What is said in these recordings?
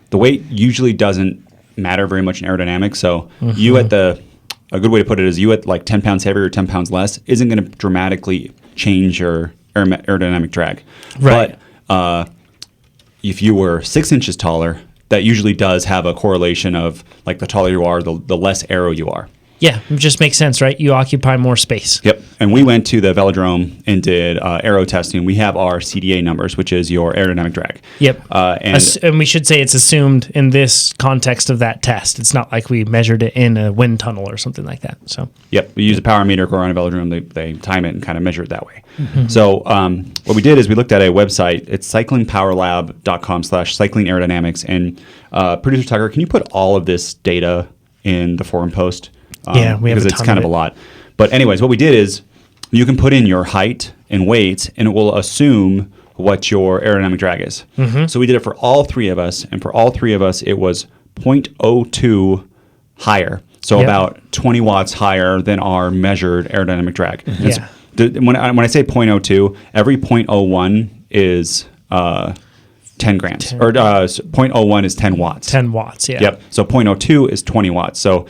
the weight usually doesn't matter very much in aerodynamics. So you at a good way to put it is you at like 10 pounds heavier or 10 pounds less isn't going to dramatically change your aerodynamic drag. Right. But if you were 6 inches taller, that usually does have a correlation of like the taller you are, the less aero you are. Yeah, it just makes sense, right? You occupy more space. Yep. And we went to the velodrome and did aero testing. We have our CDA numbers, which is your aerodynamic drag. Yep. And we should say it's assumed in this context of that test. It's not like we measured it in a wind tunnel or something like that. So. Yep. We use a power meter, go around a velodrome. They time it and kind of measure it that way. So what we did is we looked at a website. It's cyclingpowerlab.com/cycling aerodynamics. And producer Tucker, can you put all of this data in the forum post? Yeah, we have because it's kind of a lot. But anyways, what we did is you can put in your height and weight, and it will assume what your aerodynamic drag is. So we did it for all three of us, and for all three of us, it was 0.02 higher. So about 20 watts higher than our measured aerodynamic drag. When I say 0.02, every 0.01 is 10 grams. Or 0.01 is 10 watts. 10 watts, yeah. Yep. So 0.02 is 20 watts. So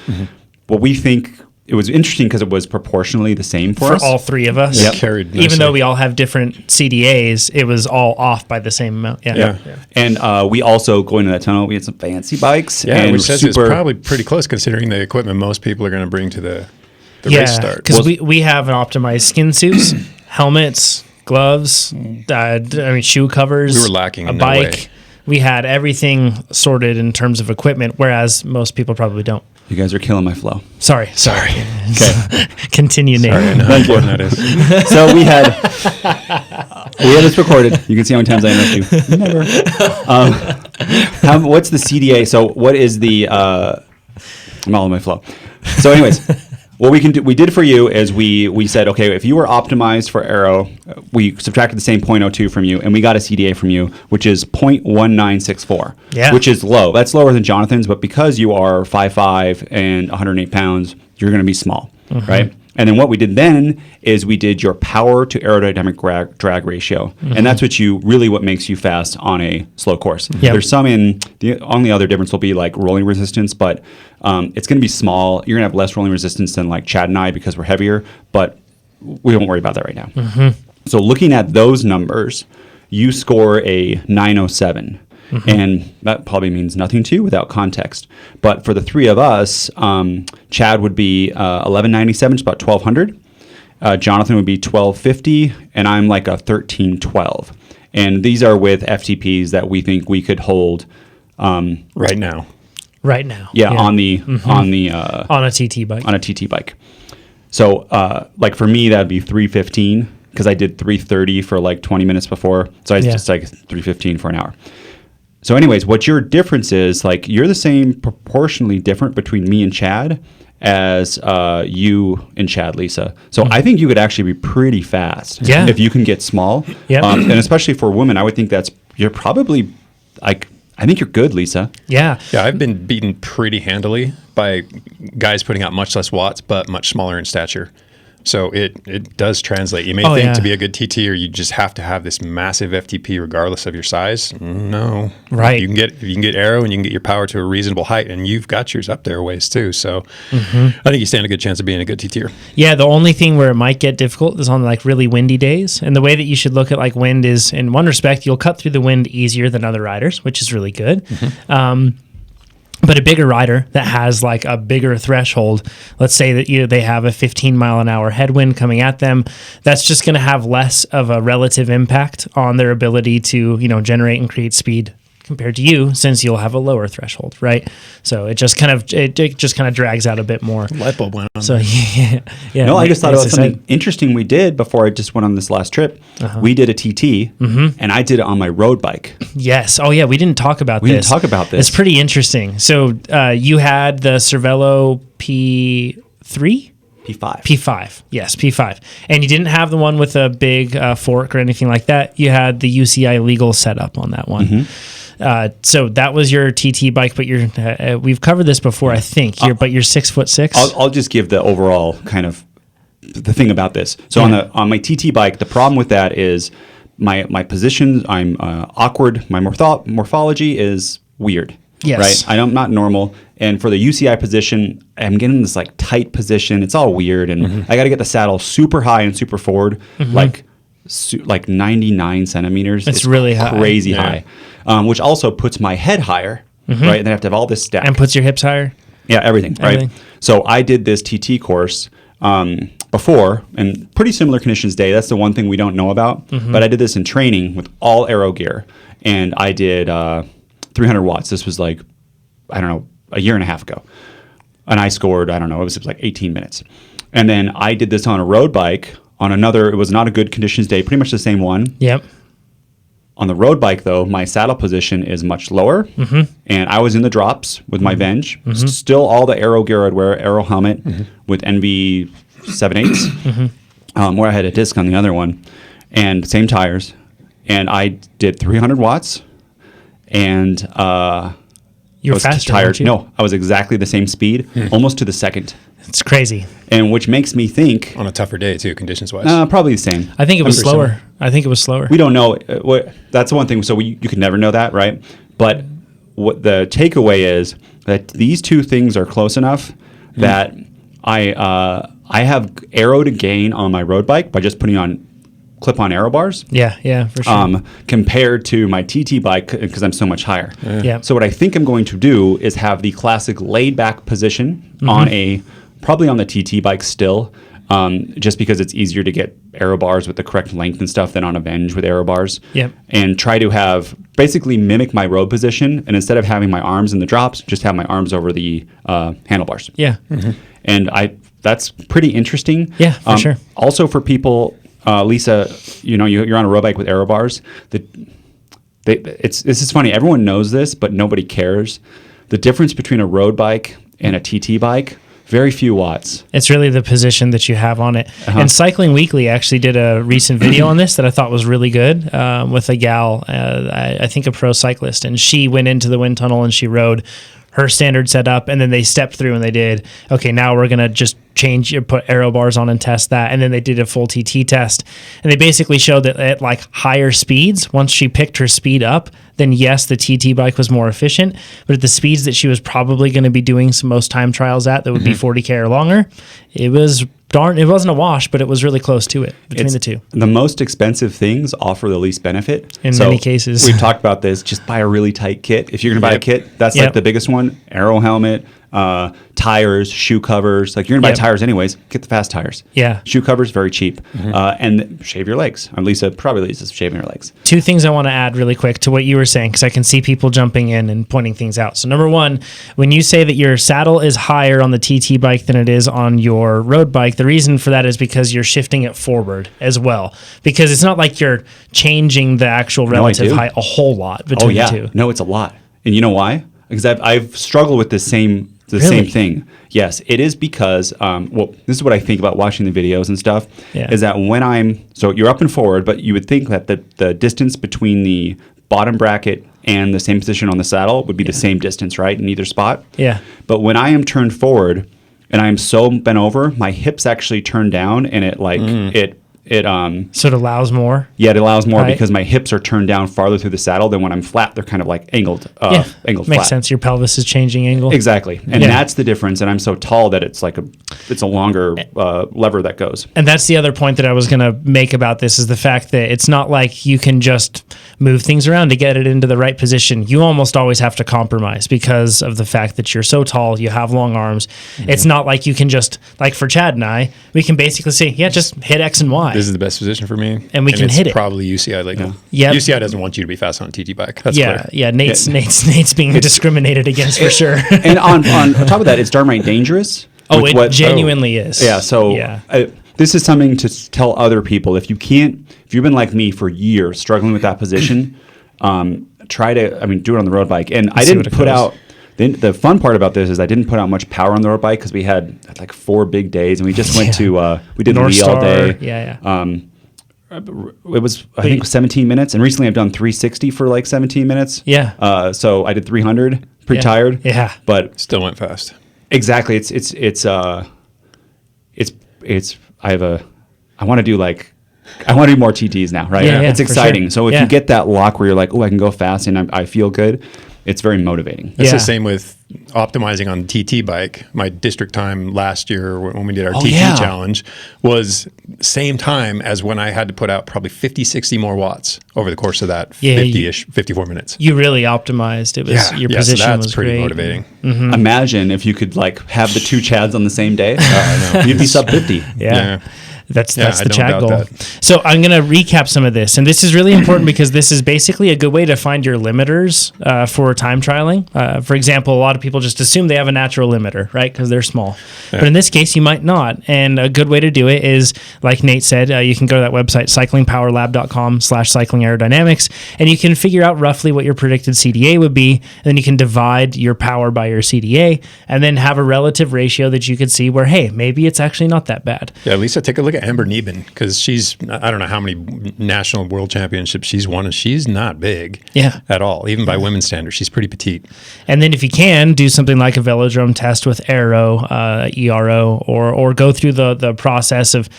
what we think, it was interesting because it was proportionally the same for us. For all three of us. Yep. Carried nicely. Even though we all have different CDAs, it was all off by the same amount. Yeah. And we also, going to that tunnel, we had some fancy bikes. Yeah, and which says it's probably pretty close considering the equipment most people are going to bring to the race start. Because we have an optimized skin suits, helmets, gloves, shoe covers. We were lacking a in no bike. way. We had everything sorted in terms of equipment, whereas most people probably don't. You guys are killing my flow. Sorry. Okay. Continue, Nate. Sorry, I know how important that is. So we had this recorded. You can see how many times I interrupt you. Never. What's the CDA? So what is the? I'm all in my flow. So anyways, what we did for you is we said, okay, if you were optimized for aero, we subtracted the same 0.02 from you, and we got a CDA from you, which is 0.1964, which is low. That's lower than Jonathan's, but because you are 5'5" and 108 pounds, you're going to be small, right? And then what we did then is we did your power to aerodynamic drag ratio. And that's what makes you fast on a slow course. There's some the only other difference will be like rolling resistance, but it's going to be small. You're going to have less rolling resistance than like Chad and I because we're heavier, but we don't worry about that right now. So looking at those numbers, you score a 907. And that probably means nothing to you without context. But for the three of us, Chad would be 1197, just about 1200. Jonathan would be 1250, and I'm like a 1312. And these are with FTPs that we think we could hold right now. Yeah. on a TT bike. On a TT bike. So like for me, that'd be 315 because I did 330 for like 20 minutes before. So I just like 315 for an hour. So anyways, what your difference is, like you're the same proportionally different between me and Chad as you and Chad, Lisa. So I think you could actually be pretty fast if you can get small. And especially for women, I would think you're probably like, I think you're good, Lisa. Yeah, I've been beaten pretty handily by guys putting out much less watts, but much smaller in stature. So it does translate. You may think to be a good TT, or you just have to have this massive FTP regardless of your size. No, right? You can get aero and you can get your power to a reasonable height, and you've got yours up there a ways too. So I think you stand a good chance of being a good TTer. Yeah, the only thing where it might get difficult is on like really windy days, and the way that you should look at like wind is, in one respect, you'll cut through the wind easier than other riders, which is really good. But a bigger rider that has like a bigger threshold, let's say that they have a 15 mile an hour headwind coming at them, that's just going to have less of a relative impact on their ability to, generate and create speed compared to you, since you'll have a lower threshold, right? So it just kind of drags out a bit more. Light bulb went on. So yeah. No, I just thought about something interesting we did before I just went on this last trip. We did a TT, and I did it on my road bike. Yes. Oh yeah, we didn't talk about this. It's pretty interesting. So you had the Cervelo P3. P5. Yes, P5. And you didn't have the one with a big fork or anything like that. You had the UCI legal setup on that one. So that was your TT bike, but we've covered this before, I think. But you're 6'6". I'll just give the overall kind of the thing about this. So on my TT bike, the problem with that is my position. I'm awkward. My morphology is weird. Yes. Right. I'm not normal. And for the UCI position, I'm getting this like tight position. It's all weird. And I got to get the saddle super high and super forward, like 99 centimeters. It's really high. Crazy high. Which also puts my head higher, right? And then I have to have all this stack. And puts your hips higher. Yeah, everything, right? So I did this TT course before, and pretty similar conditions day. That's the one thing we don't know about. But I did this in training with all aero gear, and I did 300 watts. This was like, I don't know, a year and a half ago. And I scored, I don't know, it was like 18 minutes. And then I did this on a road bike on another, it was not a good conditions day, pretty much the same one. Yep. On the road bike, though, my saddle position is much lower, and I was in the drops with my Venge. Still all the aero gear I'd wear, aero helmet with NV 7/8, where I had a disc on the other one, and same tires. And I did 300 watts, and You were was faster, tired. weren't you? No, I was exactly the same speed, almost to the second. It's crazy. And which makes me think, On a tougher day, too, conditions-wise. probably the same. I think it was Pretty slower. similar. I think it was slower. We don't know. That's the one thing. So you could never know that, right? But what the takeaway is that these two things are close enough that I have aero to gain on my road bike by just putting on clip-on aero bars. Yeah, for sure. Compared to my TT bike because I'm so much higher. Yeah. So what I think I'm going to do is have the classic laid-back position on probably on the TT bike still, just because it's easier to get aero bars with the correct length and stuff than on a Venge with aero bars. Yep. And try to have basically mimic my road position, and instead of having my arms in the drops, just have my arms over the handlebars. Yeah. And that's pretty interesting. Yeah, for sure. Also for people, Lisa, you're on a road bike with aero bars. This is funny. Everyone knows this, but nobody cares. The difference between a road bike and a TT bike, very few watts. It's really the position that you have on it. And Cycling Weekly actually did a recent video on this that I thought was really good with a gal, I think a pro cyclist. And she went into the wind tunnel and she rode her standard setup, and then they stepped through and they did, okay, now we're going to just put aero bars on and test that. And then they did a full TT test. And they basically showed that at like higher speeds, once she picked her speed up, then yes, the TT bike was more efficient. But at the speeds that she was probably going to be doing some most time trials at, that would be 40K or longer, it wasn't a wash, but it was really close to it between the two. The most expensive things offer the least benefit. In many cases. We've talked about this. Just buy a really tight kit. If you're going to buy a kit, that's like the biggest one. Aero helmet, tires, shoe covers. Like you're going to buy tires anyways, get the fast tires. Yeah. Shoe covers, very cheap. And shave your legs. Lisa's shaving her legs. Two things I want to add really quick to what you were saying, because I can see people jumping in and pointing things out. So number one, when you say that your saddle is higher on the TT bike than it is on your road bike, the reason for that is because you're shifting it forward as well. Because it's not like you're changing the actual relative height a whole lot between the two. No, it's a lot. And you know why? Because I've struggled with the same thing. Yes, it is because, this is what I think about watching the videos and stuff, is that so you're up and forward, but you would think that the distance between the bottom bracket and the same position on the saddle would be the same distance, right, in either spot? Yeah. But when I am turned forward and I am so bent over, my hips actually turn down, and so it allows more. Yeah, it allows more because my hips are turned down farther through the saddle than when I'm flat. They're kind of like angled Makes flat. sense. Your pelvis is changing angle. Exactly. And that's the difference. And I'm so tall that it's a longer lever that goes. And that's the other point that I was going to make about this, is the fact that it's not like you can just move things around to get it into the right position. You almost always have to compromise because of the fact that you're so tall, you have long arms. It's not like you can just, like for Chad and I, we can basically say, just hit X and Y. This is the best position for me. And we can hit it. Probably UCI legal. Yeah. UCI doesn't want you to be fast on a TT bike. That's clear. Yeah. Nate's being discriminated against for sure. And on top of that, it's darn right dangerous. It genuinely is. Yeah. So this is something to tell other people. If you've been like me for years struggling with that position, try to, do it on the road bike. And I didn't put out. The fun part about this is I didn't put out much power on the road bike because we had like 4 big days, and we just went to we did North Lee all day. Yeah. It was I think 17 minutes, and recently I've done 360 for like 17 minutes. Yeah. So I did 300, pretty tired. Yeah. But still went fast. Exactly. I want to do more TTs now, right? Yeah, it's exciting. sure. So if you get that lock where you're like, oh, I can go fast and I feel good, it's very motivating. It's the same with optimizing on the TT bike. My district time last year when we did our TT challenge was same time as when I had to put out probably 50, 60 more watts over the course of that 50-ish, 54 minutes. You really optimized. It was your position so that's was pretty great. motivating. Mm-hmm. Imagine if you could like have the two Chads on the same day. I know. You'd be sub 50. Yeah. That's the Chad goal. That. So I'm going to recap some of this. And this is really important because this is basically a good way to find your limiters for time trialing. For example, a lot of people just assume they have a natural limiter, right? Because they're small. Yeah. But in this case, you might not. And a good way to do it is, like Nate said, you can go to that website, cyclingpowerlab.com/cyclingaerodynamics, and you can figure out roughly what your predicted CDA would be. And then you can divide your power by your CDA and then have a relative ratio that you could see where, hey, maybe it's actually not that bad. Yeah, Lisa, take a look at Amber Neben, because she's, I don't know how many national world championships she's won, and she's not big at all, even by women's standards. She's pretty petite. And then if you can, do something like a velodrome test with Aero, ERO, or go through the process of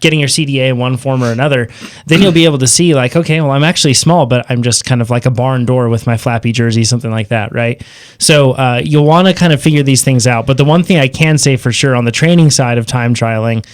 getting your CDA in one form or another, then you'll be able to see like, okay, well, I'm actually small, but I'm just kind of like a barn door with my flappy jersey, something like that, right? So you'll want to kind of figure these things out. But the one thing I can say for sure on the training side of time trialing,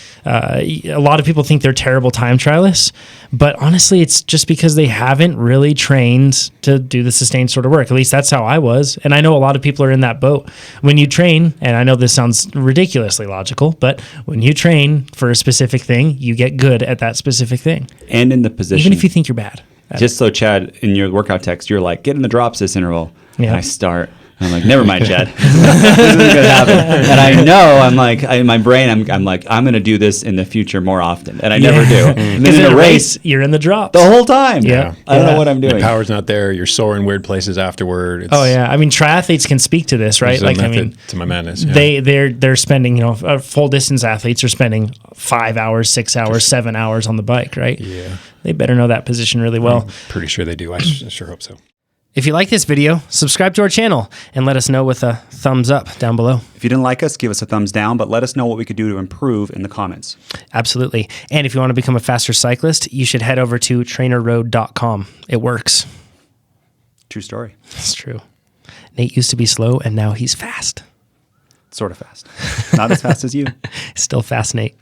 a lot of people think they're terrible time trialists, but honestly, it's just because they haven't really trained to do the sustained sort of work. At least that's how I was. And I know a lot of people are in that boat. When you train, and I know this sounds ridiculously logical, but when you train for a specific thing, you get good at that specific thing. And in the position. Even if you think you're bad. Just so, Chad, in your workout text, you're like, get in the drops this interval. Yeah. And I start. I'm like, never mind, Chad. This isn't going to happen. And I know, I'm like, in my brain, I'm like, I'm going to do this in the future more often. And I never do. Because in a race, you're in the drops. The whole time. Yeah. I don't know what I'm doing. Your power's not there. You're sore in weird places afterward. I mean, triathletes can speak to this, right? Like, I mean, to my madness. Yeah. They're spending, full distance athletes are spending 5 hours, 6 hours, 7 hours on the bike, right? Yeah. They better know that position really well. I'm pretty sure they do. I sure hope so. If you like this video, subscribe to our channel and let us know with a thumbs up down below. If you didn't like us, give us a thumbs down, but let us know what we could do to improve in the comments. Absolutely. And if you want to become a faster cyclist, you should head over to TrainerRoad.com. It works. True story. It's true. Nate used to be slow, and now he's fast. Sort of fast. Not as fast as you. Still fast, Nate.